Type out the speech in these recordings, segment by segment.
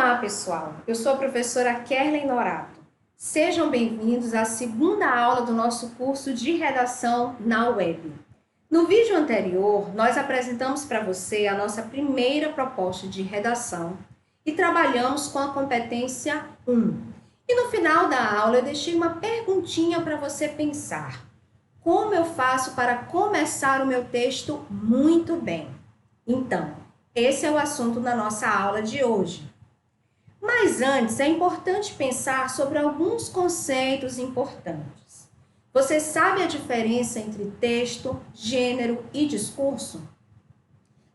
Olá, pessoal! Eu sou a professora Kerlen Norato. Sejam bem-vindos à segunda aula do nosso curso de redação na web. No vídeo anterior, nós apresentamos para você a nossa primeira proposta de redação e trabalhamos com a competência 1. E no final da aula, eu deixei uma perguntinha para você pensar. Como eu faço para começar o meu texto muito bem? Então, esse é o assunto da nossa aula de hoje. Mas antes, é importante pensar sobre alguns conceitos importantes. Você sabe a diferença entre texto, gênero e discurso?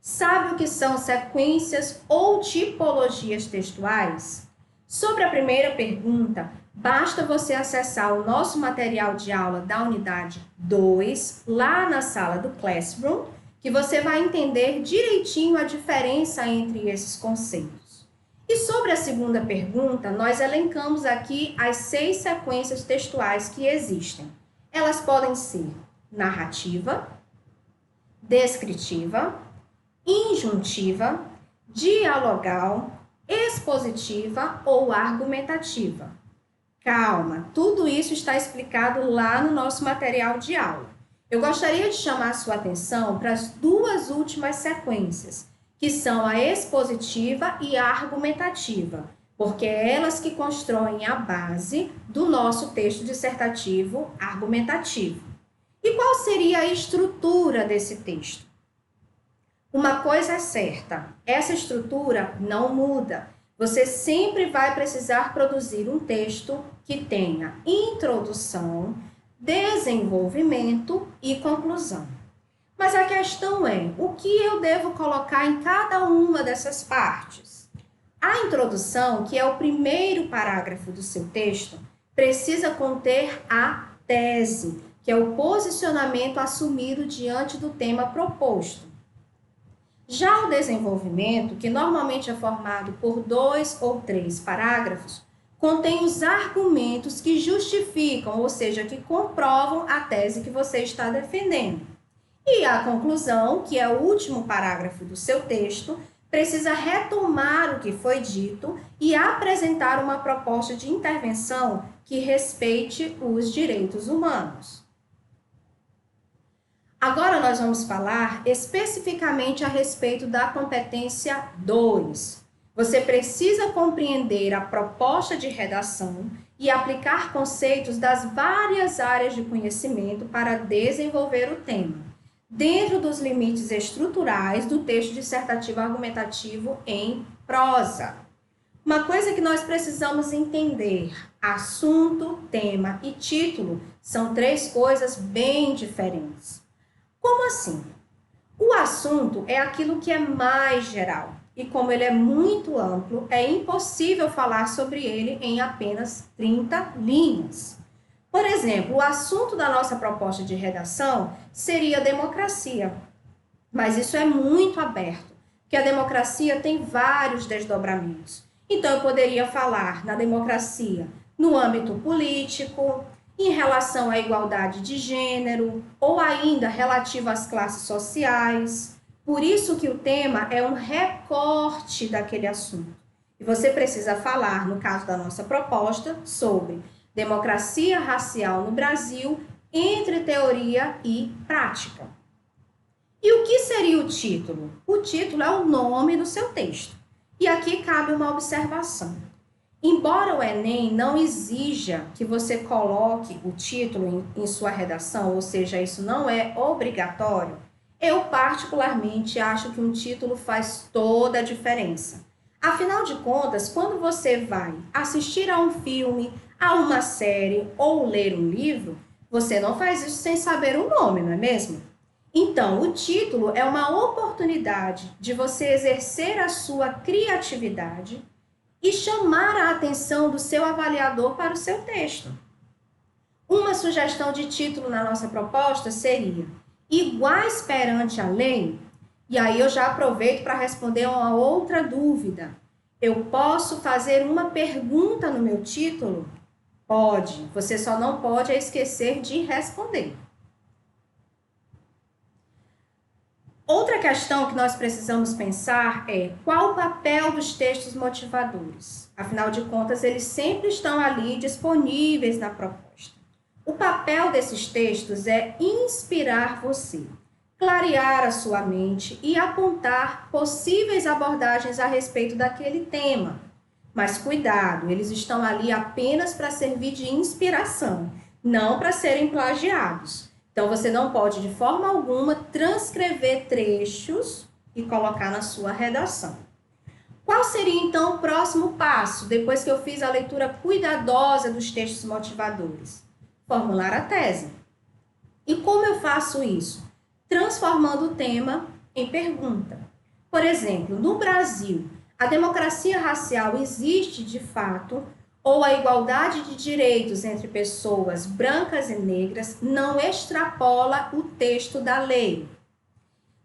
Sabe o que são sequências ou tipologias textuais? Sobre a primeira pergunta, basta você acessar o nosso material de aula da unidade 2, lá na sala do Classroom, que você vai entender direitinho a diferença entre esses conceitos. E sobre a segunda pergunta, nós elencamos aqui as 6 sequências textuais que existem. Elas podem ser narrativa, descritiva, injuntiva, dialogal, expositiva ou argumentativa. Calma, tudo isso está explicado lá no nosso material de aula. Eu gostaria de chamar a sua atenção para as 2 últimas sequências, que são a expositiva e a argumentativa, porque é elas que constroem a base do nosso texto dissertativo argumentativo. E qual seria a estrutura desse texto? Uma coisa é certa, essa estrutura não muda. Você sempre vai precisar produzir um texto que tenha introdução, desenvolvimento e conclusão. Mas a questão é, o que eu devo colocar em cada uma dessas partes? A introdução, que é o primeiro parágrafo do seu texto, precisa conter a tese, que é o posicionamento assumido diante do tema proposto. Já o desenvolvimento, que normalmente é formado por 2 ou 3 parágrafos, contém os argumentos que justificam, ou seja, que comprovam a tese que você está defendendo. E a conclusão, que é o último parágrafo do seu texto, precisa retomar o que foi dito e apresentar uma proposta de intervenção que respeite os direitos humanos. Agora nós vamos falar especificamente a respeito da competência 2. Você precisa compreender a proposta de redação e aplicar conceitos das várias áreas de conhecimento para desenvolver o tema, dentro dos limites estruturais do texto dissertativo argumentativo em prosa. Uma coisa que nós precisamos entender: assunto, tema e título são 3 coisas bem diferentes. Como assim? O assunto é aquilo que é mais geral, e como ele é muito amplo, é impossível falar sobre ele em apenas 30 linhas. Por exemplo, o assunto da nossa proposta de redação seria democracia, mas isso é muito aberto, porque a democracia tem vários desdobramentos. Então, eu poderia falar na democracia no âmbito político, em relação à igualdade de gênero, ou ainda relativo às classes sociais. Por isso que o tema é um recorte daquele assunto. E você precisa falar, no caso da nossa proposta, sobre democracia racial no Brasil, entre teoria e prática. E o que seria o título? O título é o nome do seu texto. E aqui cabe uma observação. Embora o Enem não exija que você coloque o título em sua redação, ou seja, isso não é obrigatório, eu particularmente acho que um título faz toda a diferença. Afinal de contas, quando você vai assistir a um filme, a uma série ou ler um livro, você não faz isso sem saber o nome, não é mesmo? Então, o título é uma oportunidade de você exercer a sua criatividade e chamar a atenção do seu avaliador para o seu texto. Uma sugestão de título na nossa proposta seria Iguais perante a lei? E aí eu já aproveito para responder uma outra dúvida. Eu posso fazer uma pergunta no meu título? Pode, você só não pode esquecer de responder. Outra questão que nós precisamos pensar é qual o papel dos textos motivadores. Afinal de contas, eles sempre estão ali disponíveis na proposta. O papel desses textos é inspirar você, clarear a sua mente e apontar possíveis abordagens a respeito daquele tema. Mas cuidado, eles estão ali apenas para servir de inspiração, não para serem plagiados. Então, você não pode, de forma alguma, transcrever trechos e colocar na sua redação. Qual seria, então, o próximo passo, depois que eu fiz a leitura cuidadosa dos textos motivadores? Formular a tese. E como eu faço isso? Transformando o tema em pergunta. Por exemplo, no Brasil, a democracia racial existe de fato ou a igualdade de direitos entre pessoas brancas e negras não extrapola o texto da lei?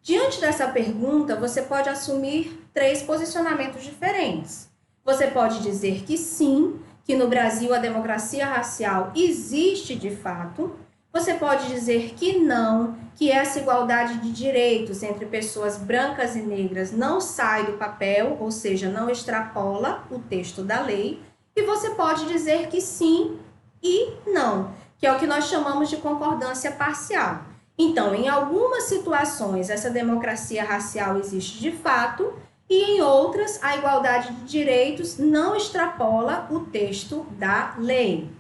Diante dessa pergunta, você pode assumir 3 posicionamentos diferentes. Você pode dizer que sim, que no Brasil a democracia racial existe de fato. Você pode dizer que não, que essa igualdade de direitos entre pessoas brancas e negras não sai do papel, ou seja, não extrapola o texto da lei. E você pode dizer que sim e não, que é o que nós chamamos de concordância parcial. Então, em algumas situações, essa democracia racial existe de fato, e em outras, a igualdade de direitos não extrapola o texto da lei.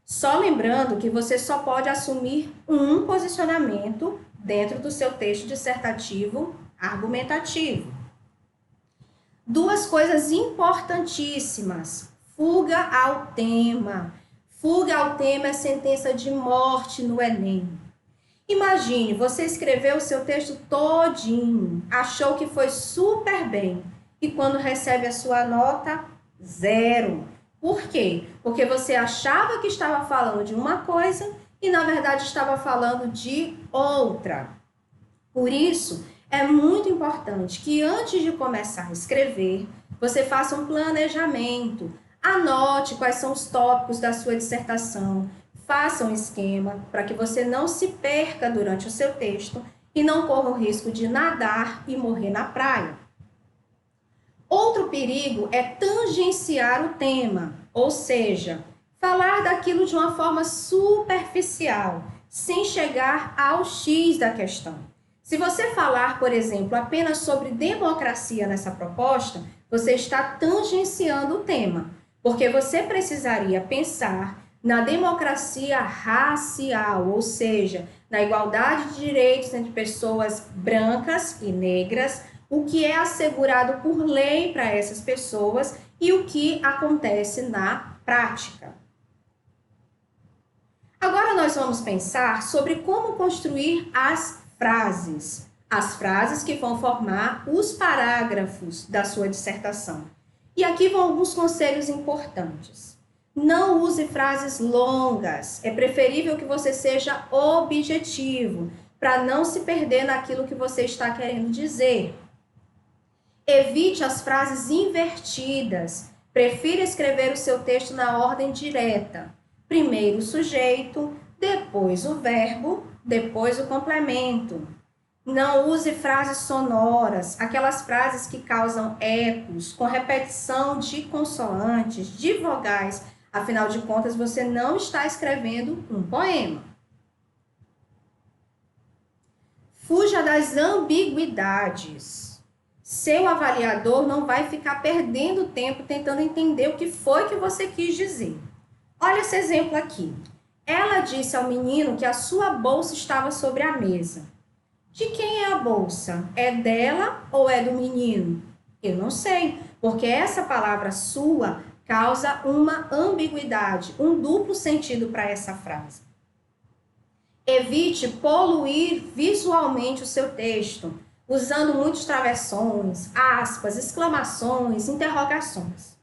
Só lembrando que você só pode assumir um posicionamento dentro do seu texto dissertativo argumentativo. 2 coisas importantíssimas. Fuga ao tema. Fuga ao tema é sentença de morte no Enem. Imagine, você escreveu o seu texto todinho, achou que foi super bem, e quando recebe a sua nota, 0. Por quê? Porque você achava que estava falando de uma coisa e, na verdade, estava falando de outra. Por isso, é muito importante que, antes de começar a escrever, você faça um planejamento. Anote quais são os tópicos da sua dissertação, faça um esquema para que você não se perca durante o seu texto e não corra o risco de nadar e morrer na praia. Outro perigo é tangenciar o tema, ou seja, falar daquilo de uma forma superficial, sem chegar ao X da questão. Se você falar, por exemplo, apenas sobre democracia nessa proposta, você está tangenciando o tema, porque você precisaria pensar na democracia racial, ou seja, na igualdade de direitos entre pessoas brancas e negras, o que é assegurado por lei para essas pessoas e o que acontece na prática. Agora nós vamos pensar sobre como construir as frases que vão formar os parágrafos da sua dissertação. E aqui vão alguns conselhos importantes. Não use frases longas. É preferível que você seja objetivo, para não se perder naquilo que você está querendo dizer. Evite as frases invertidas. Prefira escrever o seu texto na ordem direta. Primeiro o sujeito, depois o verbo, depois o complemento. Não use frases sonoras, aquelas frases que causam ecos, com repetição de consoantes, de vogais. Afinal de contas, você não está escrevendo um poema. Fuja das ambiguidades. Seu avaliador não vai ficar perdendo tempo tentando entender o que foi que você quis dizer. Olha esse exemplo aqui. Ela disse ao menino que a sua bolsa estava sobre a mesa. De quem é a bolsa? É dela ou é do menino? Eu não sei, porque essa palavra sua causa uma ambiguidade, um duplo sentido para essa frase. Evite poluir visualmente o seu texto, usando muitos travessões, aspas, exclamações, interrogações.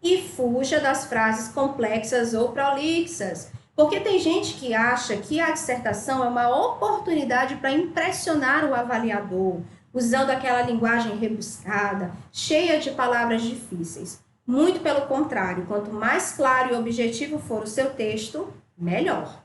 E fuja das frases complexas ou prolixas, porque tem gente que acha que a dissertação é uma oportunidade para impressionar o avaliador, usando aquela linguagem rebuscada, cheia de palavras difíceis. Muito pelo contrário, quanto mais claro e objetivo for o seu texto, melhor.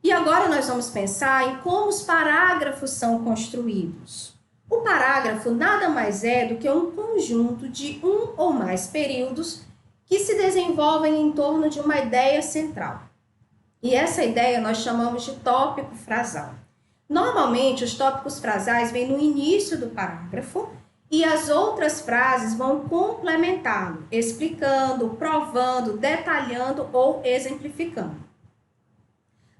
E agora nós vamos pensar em como os parágrafos são construídos. O parágrafo nada mais é do que um conjunto de um ou mais períodos que se desenvolvem em torno de uma ideia central. E essa ideia nós chamamos de tópico frasal. Normalmente, os tópicos frasais vêm no início do parágrafo e as outras frases vão complementá-lo, explicando, provando, detalhando ou exemplificando.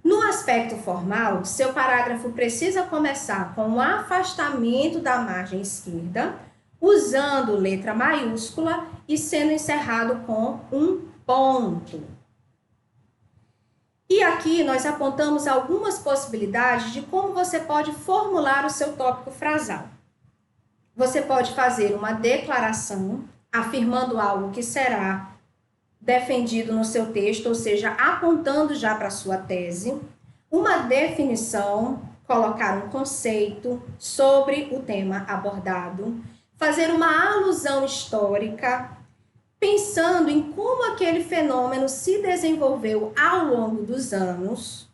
No aspecto formal, seu parágrafo precisa começar com o afastamento da margem esquerda, usando letra maiúscula e sendo encerrado com um ponto. E aqui nós apontamos algumas possibilidades de como você pode formular o seu tópico frasal. Você pode fazer uma declaração afirmando algo que será defendido no seu texto, ou seja, apontando já para a sua tese, uma definição, colocar um conceito sobre o tema abordado, fazer uma alusão histórica, pensando em como aquele fenômeno se desenvolveu ao longo dos anos.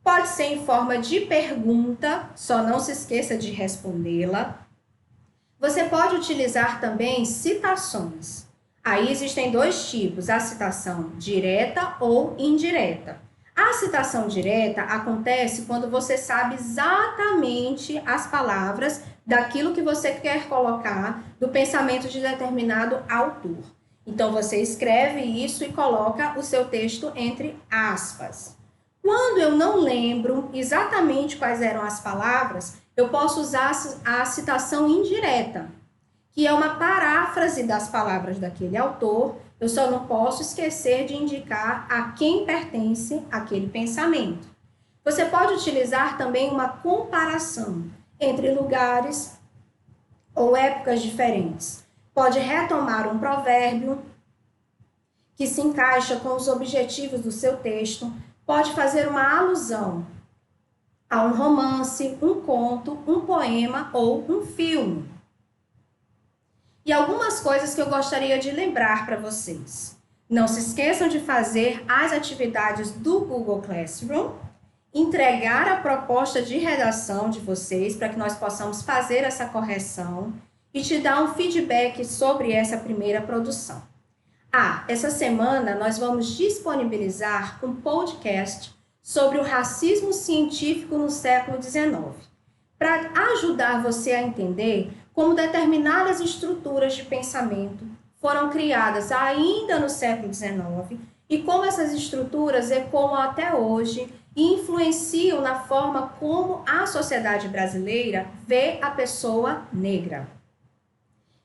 Pode ser em forma de pergunta, só não se esqueça de respondê-la. Você pode utilizar também citações. Aí existem dois tipos, a citação direta ou indireta. A citação direta acontece quando você sabe exatamente as palavras daquilo que você quer colocar do pensamento de determinado autor. Então, você escreve isso e coloca o seu texto entre aspas. Quando eu não lembro exatamente quais eram as palavras, eu posso usar a citação indireta, que é uma paráfrase das palavras daquele autor. Eu só não posso esquecer de indicar a quem pertence aquele pensamento. Você pode utilizar também uma comparação entre lugares ou épocas diferentes. Pode retomar um provérbio que se encaixa com os objetivos do seu texto. Pode fazer uma alusão a um romance, um conto, um poema ou um filme. E algumas coisas que eu gostaria de lembrar para vocês. Não se esqueçam de fazer as atividades do Google Classroom, entregar a proposta de redação de vocês para que nós possamos fazer essa correção e te dar um feedback sobre essa primeira produção. Essa semana nós vamos disponibilizar um podcast sobre o racismo científico no século XIX, para ajudar você a entender como determinadas estruturas de pensamento foram criadas ainda no século XIX e como essas estruturas ecoam até hoje e influenciam na forma como a sociedade brasileira vê a pessoa negra.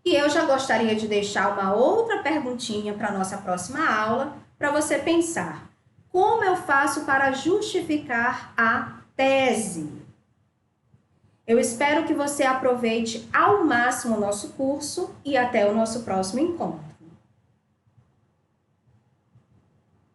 E eu já gostaria de deixar uma outra perguntinha para a nossa próxima aula, para você pensar. Como eu faço para justificar a tese? Eu espero que você aproveite ao máximo o nosso curso e até o nosso próximo encontro.